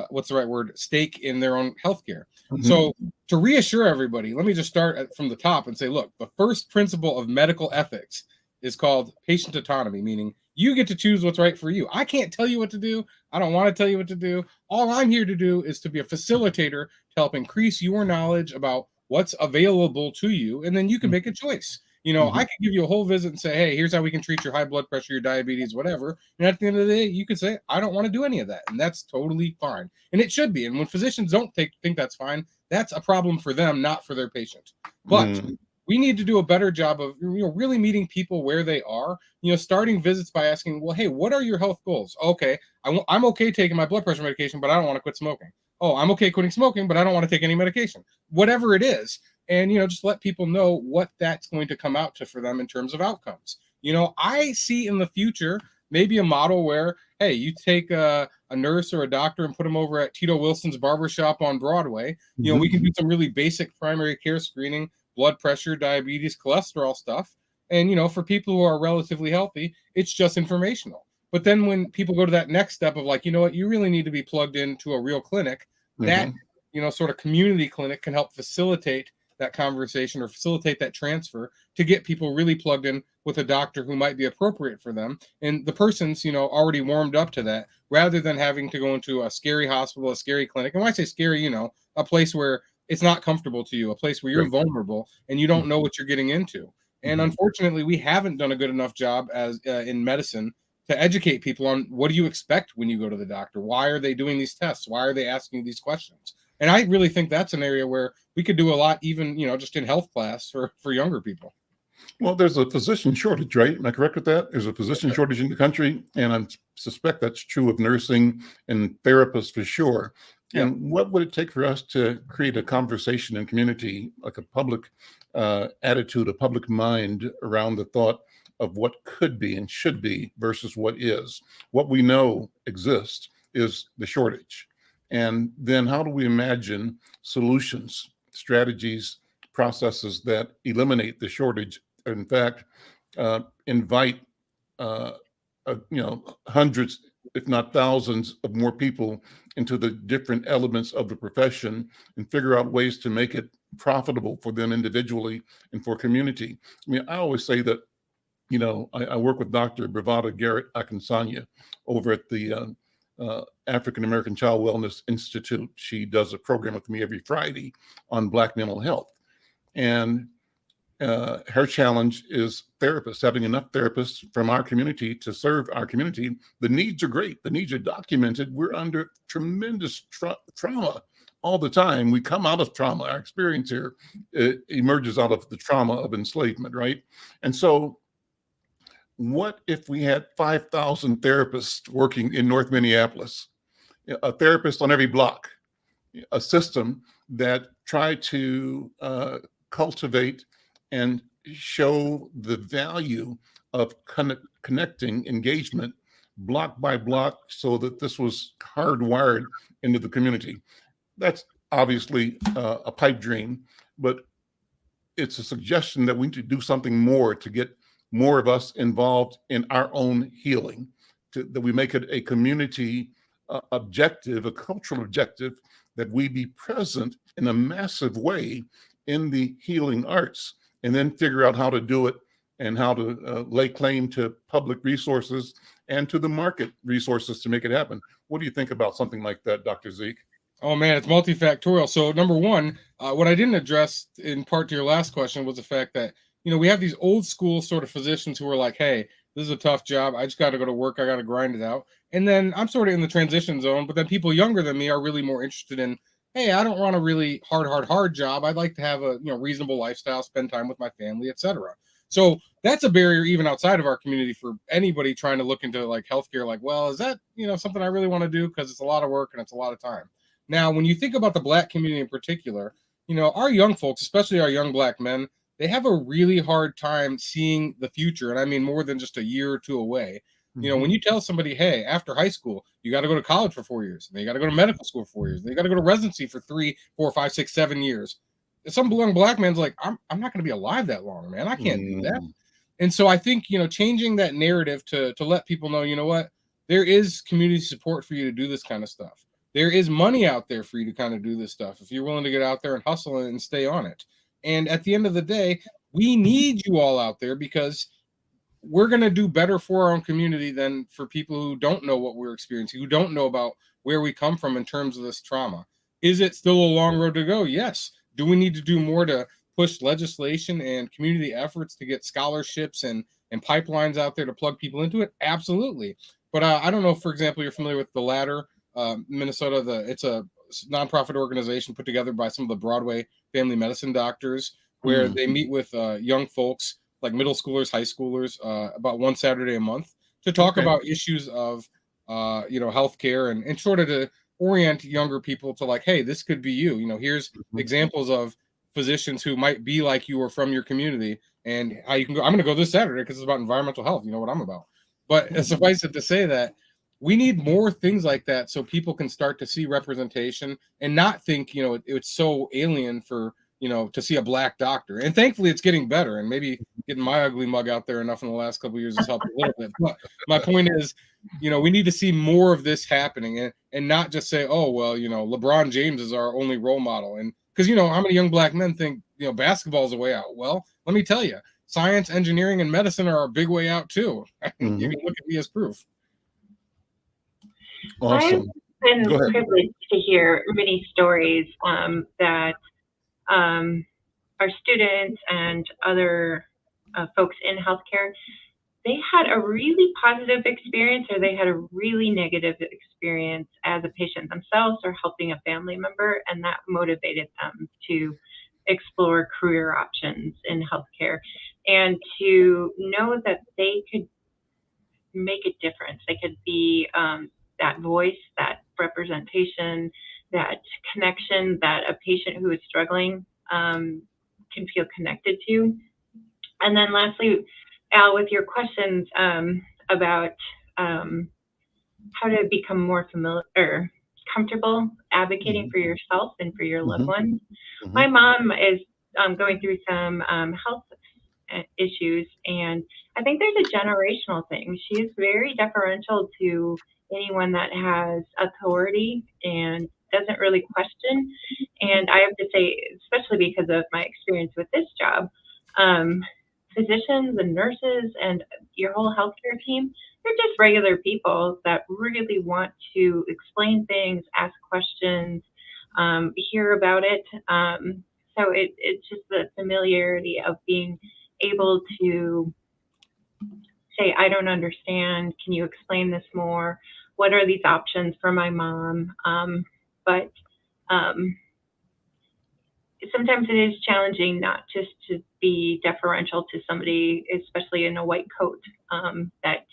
what's the right word, stake in their own healthcare. Mhm. So to reassure everybody, let me just start from the top and say, look, the first principle of medical ethics is called patient autonomy, meaning you get to choose what's right for you. I can't tell you what to do. I don't want to tell you what to do. All I'm here to do is to be a facilitator to help increase your knowledge about what's available to you, and then you can make a choice. I can give you a whole visit and say, hey, here's how we can treat your high blood pressure, your diabetes, whatever. And at the end of the day, you can say, I don't want to do any of that. And that's totally fine. And it should be. And when physicians don't think that's fine, that's a problem for them, not for their patient. But we need to do a better job of really meeting people where they are, starting visits by asking, well, hey, what are your health goals? Okay, I'm okay taking my blood pressure medication, but I don't want to quit smoking. Oh, I'm okay quitting smoking, but I don't want to take any medication. Whatever it is. And, just let people know what that's going to come out to for them in terms of outcomes. I see in the future maybe a model where, hey, you take a nurse or a doctor and put them over at Tito Wilson's barbershop on Broadway. We can do some really basic primary care screening, blood pressure, diabetes, cholesterol stuff. And, for people who are relatively healthy, it's just informational. But then when people go to that next step of like, you know what, you really need to be plugged into a real clinic, that, sort of community clinic can help facilitate that conversation or facilitate that transfer to get people really plugged in with a doctor who might be appropriate for them. And the person's, already warmed up to that, rather than having to go into a scary hospital, a scary clinic. And when I say scary, a place where it's not comfortable to you, a place where you're vulnerable and you don't know what you're getting into. And unfortunately, we haven't done a good enough job as in medicine to educate people on what do you expect when you go to the doctor? Why are they doing these tests? Why are they asking these questions? And I really think that's an area where we could do a lot, even, just in health class for younger people. Well, there's a physician shortage, right? Am I correct with that? There's a physician shortage in the country, and I suspect that's true of nursing and therapists for sure. Yeah. And what would it take for us to create a conversation in community, like a public attitude, a public mind around the thought of what could be and should be versus what is? What we know exists is the shortage. And then how do we imagine solutions, strategies, processes that eliminate the shortage? In fact, invite hundreds, if not thousands, of more people into the different elements of the profession and figure out ways to make it profitable for them individually and for community. I mean, I always say that, I work with Dr. Bravada Garrett Akinsanya over at the African American Child Wellness Institute. She does a program with me every Friday on Black mental health. And her challenge is therapists, having enough therapists from our community to serve our community. The needs are great. The needs are documented. We're under tremendous trauma all the time. We come out of trauma. Our experience here emerges out of the trauma of enslavement, right? And so what if we had 5,000 therapists working in North Minneapolis, a therapist on every block, a system that tried to cultivate and show the value of connecting engagement block by block so that this was hardwired into the community? That's obviously a pipe dream, but it's a suggestion that we need to do something more to get more of us involved in our own healing, that we make it a community objective, a cultural objective, that we be present in a massive way in the healing arts, and then figure out how to do it and how to lay claim to public resources and to the market resources to make it happen. What do you think about something like that, Dr. Zeke? Oh, man, it's multifactorial. So number one, what I didn't address in part to your last question was the fact that, we have these old school sort of physicians who are like, hey, this is a tough job. I just got to go to work. I got to grind it out. And then I'm sort of in the transition zone, but then people younger than me are really more interested in, hey, I don't want a really hard job. I'd like to have a reasonable lifestyle, spend time with my family, etc. So that's a barrier even outside of our community for anybody trying to look into like healthcare. Like, well, is that something I really want to do? Because it's a lot of work and it's a lot of time. Now, when you think about the Black community in particular, our young folks, especially our young Black men, they have a really hard time seeing the future. And I mean, more than just a year or two away. When you tell somebody, hey, after high school, you got to go to college for 4 years, and then you got to go to medical school for 4 years, then you got to go to residency for 3, 4, 5, 6, 7 years. Some young Black man's like, I'm not going to be alive that long, man. I can't do that. And so I think, changing that narrative to let people know, you know what, there is community support for you to do this kind of stuff. There is money out there for you to kind of do this stuff if you're willing to get out there and hustle and stay on it. And at the end of the day, we need you all out there because we're going to do better for our own community than for people who don't know what we're experiencing, who don't know about where we come from in terms of this trauma. Is it still a long road to go? Yes. Do we need to do more to push legislation and community efforts to get scholarships and pipelines out there to plug people into it? Absolutely. But I don't know, for example, you're familiar with the Ladder, Minnesota. It's a nonprofit organization put together by some of the Broadway family medicine doctors, where they meet with young folks, like middle schoolers, high schoolers, about one Saturday a month to talk about issues of, healthcare and sort of to orient younger people to like, hey, this could be you. Here's examples of physicians who might be like you or from your community, and how you can go. I'm going to go this Saturday because it's about environmental health. You know what I'm about. But suffice it to say that we need more things like that so people can start to see representation and not think, it's so alien for, to see a Black doctor. And thankfully it's getting better, and maybe getting my ugly mug out there enough in the last couple of years has helped a little bit. But my point is, we need to see more of this happening and not just say, oh, well, LeBron James is our only role model. And because, how many young Black men think, basketball is a way out? Well, let me tell you, science, engineering, and medicine are a big way out too. You can look at me as proof. Awesome. I've been privileged to hear many stories that our students and other folks in healthcare, they had a really positive experience or they had a really negative experience as a patient themselves or helping a family member, and that motivated them to explore career options in healthcare and to know that they could make a difference. They could be that voice, that representation, that connection that a patient who is struggling can feel connected to. And then lastly, Al, with your questions about how to become more familiar or comfortable advocating for yourself and for your loved ones. My mom is going through some health issues, and I think there's a generational thing. She is very deferential to anyone that has authority and doesn't really question. And I have to say, especially because of my experience with this job, physicians and nurses and your whole healthcare team, they're just regular people that really want to explain things, ask questions, hear about it. So it's just the familiarity of being able to say, I don't understand. Can you explain this more? What are these options for my mom? But sometimes it is challenging not just to be deferential to somebody, especially in a white coat, that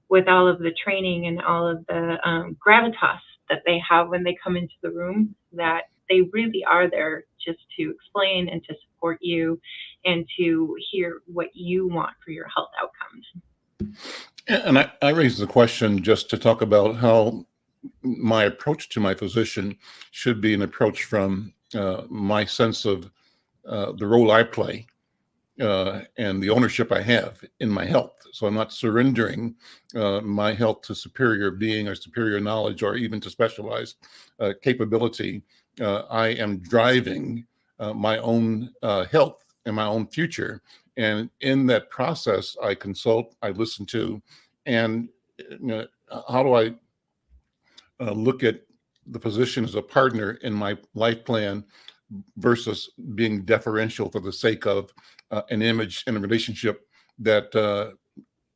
with all of the training and all of the gravitas that they have when they come into the room, that they really are there just to explain and to support you and to hear what you want for your health outcomes. And I raised the question just to talk about how my approach to my physician should be an approach from my sense of the role I play and the ownership I have in my health. So I'm not surrendering my health to superior being or superior knowledge or even to specialized capability. I am driving my own health and my own future. And in that process, I consult, I listen to, and how do I look at the physician as a partner in my life plan versus being deferential for the sake of an image and a relationship that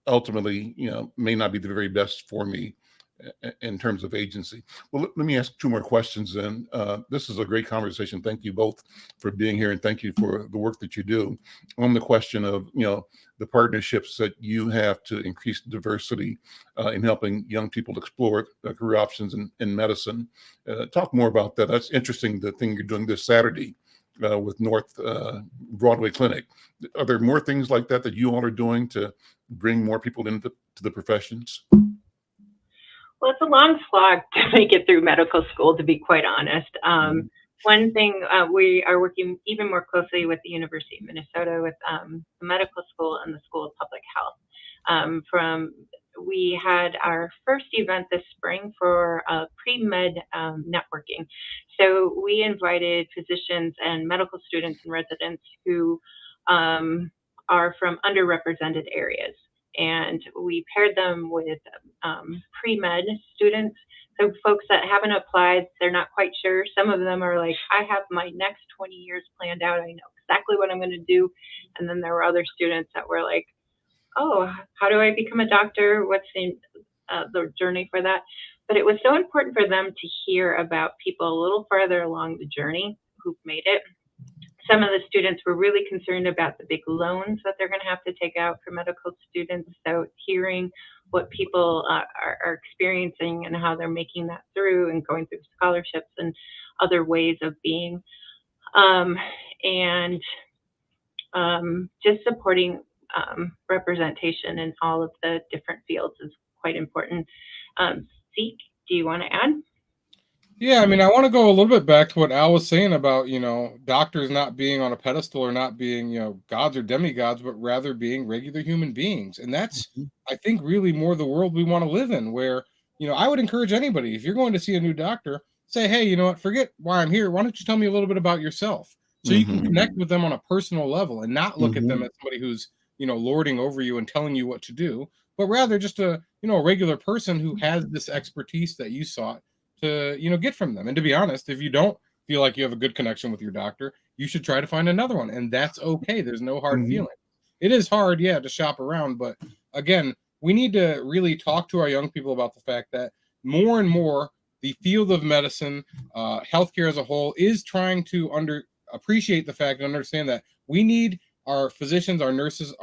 ultimately, may not be the very best for me in terms of agency. Well, let me ask two more questions then. This is a great conversation. Thank you both for being here, and thank you for the work that you do on the question of, the partnerships that you have to increase diversity in helping young people explore career options in medicine. Talk more about that. That's interesting, the thing you're doing this Saturday with North Broadway Clinic. Are there more things like that that you all are doing to bring more people into the professions? Well, it's a long slog to make it through medical school, to be quite honest. one thing, we are working even more closely with the University of Minnesota, with the medical school and the School of Public Health. We had our first event this spring for pre-med networking. So we invited physicians and medical students and residents who are from underrepresented areas. And we paired them with pre-med students. So folks that haven't applied, they're not quite sure. Some of them are like, I have my next 20 years planned out. I know exactly what I'm going to do. And then there were other students that were like, oh, how do I become a doctor? What's the journey for that? But it was so important for them to hear about people a little further along the journey who've made it. Some of the students were really concerned about the big loans that they're going to have to take out for medical students. So hearing what people are experiencing and how they're making that through and going through scholarships and other ways of being, and just supporting representation in all of the different fields is quite important. Zeke, do you want to add? Yeah, I mean, I want to go a little bit back to what Al was saying about, doctors not being on a pedestal or not being, gods or demigods, but rather being regular human beings. And that's, I think, really more the world we want to live in, where, I would encourage anybody, if you're going to see a new doctor, say, hey, you know what, forget why I'm here. Why don't you tell me a little bit about yourself? So you can connect with them on a personal level and not look at them as somebody who's, lording over you and telling you what to do, but rather just a regular person who has this expertise that you sought to get from them. And to be honest, if you don't feel like you have a good connection with your doctor, you should try to find another one, and that's okay. There's no hard feeling. It is hard, to shop around, but again, we need to really talk to our young people about the fact that more and more the field of medicine, healthcare as a whole, is trying to appreciate the fact and understand that we need our physicians, our nurses,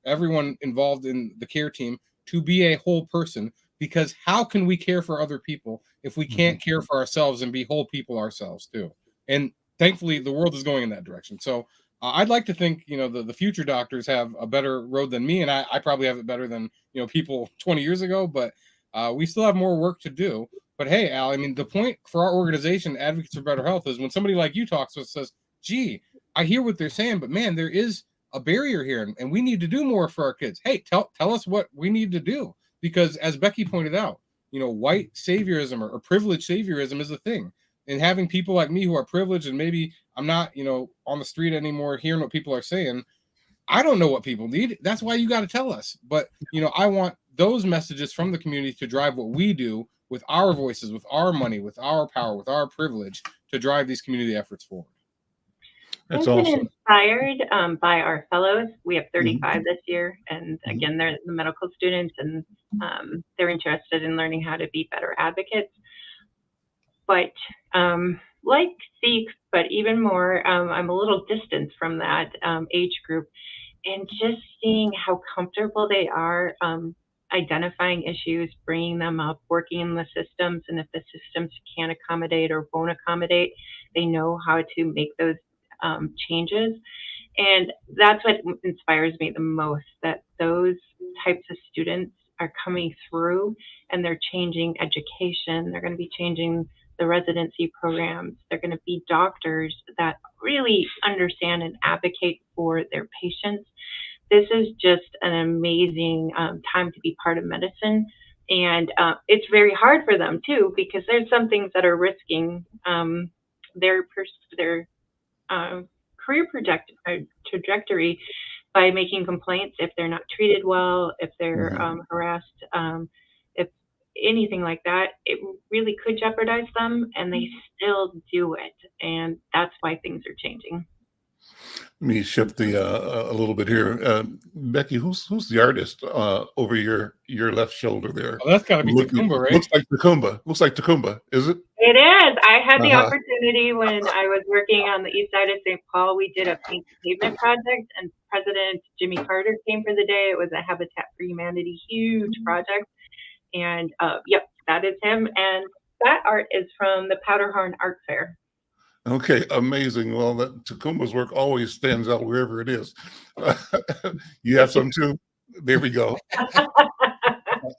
everyone involved in the care team to be a whole person. Because how can we care for other people if we can't care for ourselves and be whole people ourselves too? And thankfully, the world is going in that direction. So I'd like to think, the future doctors have a better road than me, and I probably have it better than people 20 years ago. But we still have more work to do. But hey, Al, I mean, the point for our organization, Advocates for Better Health, is when somebody like you talks to us, says, "Gee, I hear what they're saying, but man, there is a barrier here, and we need to do more for our kids. Hey, tell us what we need to do." Because as Becky pointed out, white saviorism or privileged saviorism is a thing. And having people like me who are privileged and maybe I'm not, on the street anymore hearing what people are saying, I don't know what people need. That's why you got to tell us. But, I want those messages from the community to drive what we do with our voices, with our money, with our power, with our privilege to drive these community efforts forward. I've been inspired by our fellows. We have 35 this year, and again, they're the medical students, and they're interested in learning how to be better advocates. But like Zeke, but even more, I'm a little distant from that age group, and just seeing how comfortable they are identifying issues, bringing them up, working in the systems, and if the systems can't accommodate or won't accommodate, they know how to make those changes. And that's what inspires me the most, that those types of students are coming through and they're changing education. They're going to be changing the residency programs. They're going to be doctors that really understand and advocate for their patients. This is just an amazing time to be part of medicine. And it's very hard for them too, because there's some things that are risking their career trajectory by making complaints if they're not treated well, if they're harassed, if anything like that. It really could jeopardize them, and they still do it. And that's why things are changing. Let me shift a little bit here. Becky, who's the artist over your left shoulder there? Oh, that's got to be Tacumba, right? Looks like Tacumba. Is it? It is. I had the opportunity when I was working on the east side of St. Paul. We did a pink pavement project, and President Jimmy Carter came for the day. It was a Habitat for Humanity huge project. And yep, that is him. And that art is from the Powderhorn Art Fair. Okay, amazing. Well, Tacumba's work always stands out wherever it is. You have some too? There we go.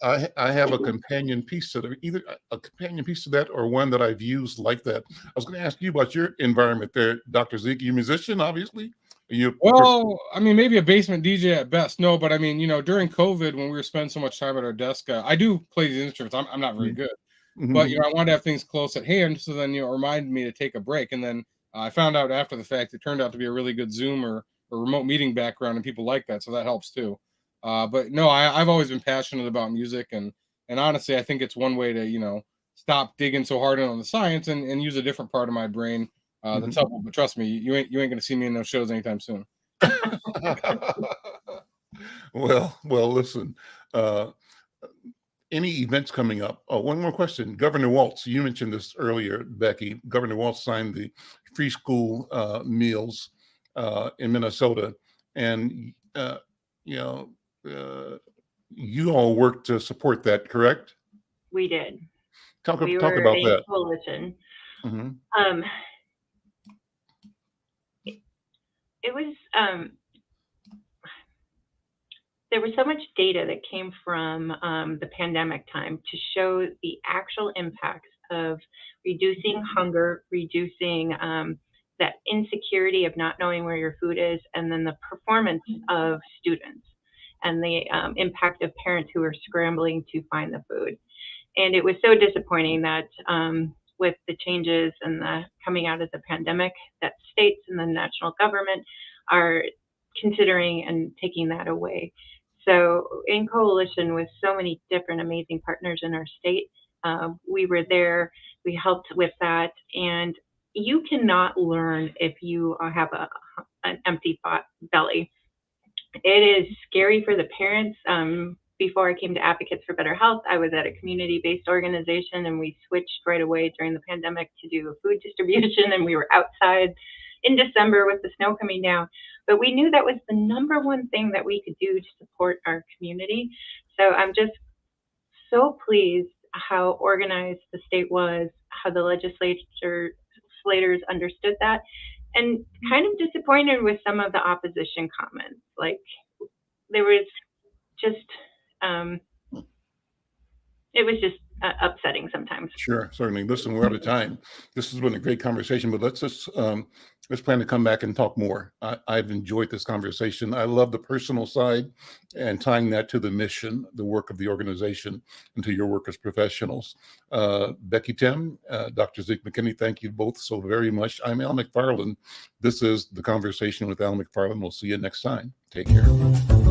I have a companion piece to that, either a companion piece to that or one that I've used like that. I was going to ask you about your environment there, Dr. Zeke. You're a musician, obviously. Well, I mean, maybe a basement DJ at best. No, but I mean, during COVID, when we were spending so much time at our desk, I do play these instruments. I'm not very good, but I wanted to have things close at hand. So then, it reminded me to take a break. And then I found out after the fact, it turned out to be a really good Zoom or remote meeting background, and people like that. So that helps too. But no, I've always been passionate about music, and honestly, I think it's one way to, stop digging so hard in on the science and use a different part of my brain. That's helpful, but trust me, you ain't gonna see me in those shows anytime soon. Well, listen. Any events coming up? Oh, one more question. Governor Walz, you mentioned this earlier, Becky. Governor Walz signed the free school meals in Minnesota, and you all worked to support that, correct? We did. Talk We about were a that. coalition. It was there was so much data that came from the pandemic time to show the actual impacts of reducing hunger, reducing that insecurity of not knowing where your food is, and then the performance of students and the impact of parents who are scrambling to find the food. And it was so disappointing that with the changes and the coming out of the pandemic, that states and the national government are considering and taking that away. So in coalition with so many different amazing partners in our state, we were there, we helped with that. And you cannot learn if you have an empty belly. It is scary for the parents. Before I came to Advocates for Better Health, I was at a community-based organization, and we switched right away during the pandemic to do food distribution, and we were outside in December with the snow coming down. But we knew that was the number one thing that we could do to support our community. So I'm just so pleased how organized the state was, how the legislators understood that, and kind of disappointed with some of the opposition comments. Like, there was just it was just upsetting sometimes. Sure, certainly. Listen, we're out of time. This has been a great conversation, but let's plan to come back and talk more. I've enjoyed this conversation. I love the personal side and tying that to the mission, the work of the organization, and to your work as professionals. Becky Timm, Dr. Zeke McKinney, thank you both so very much. I'm Al McFarlane. This is The Conversation with Al McFarlane. We'll see you next time. Take care.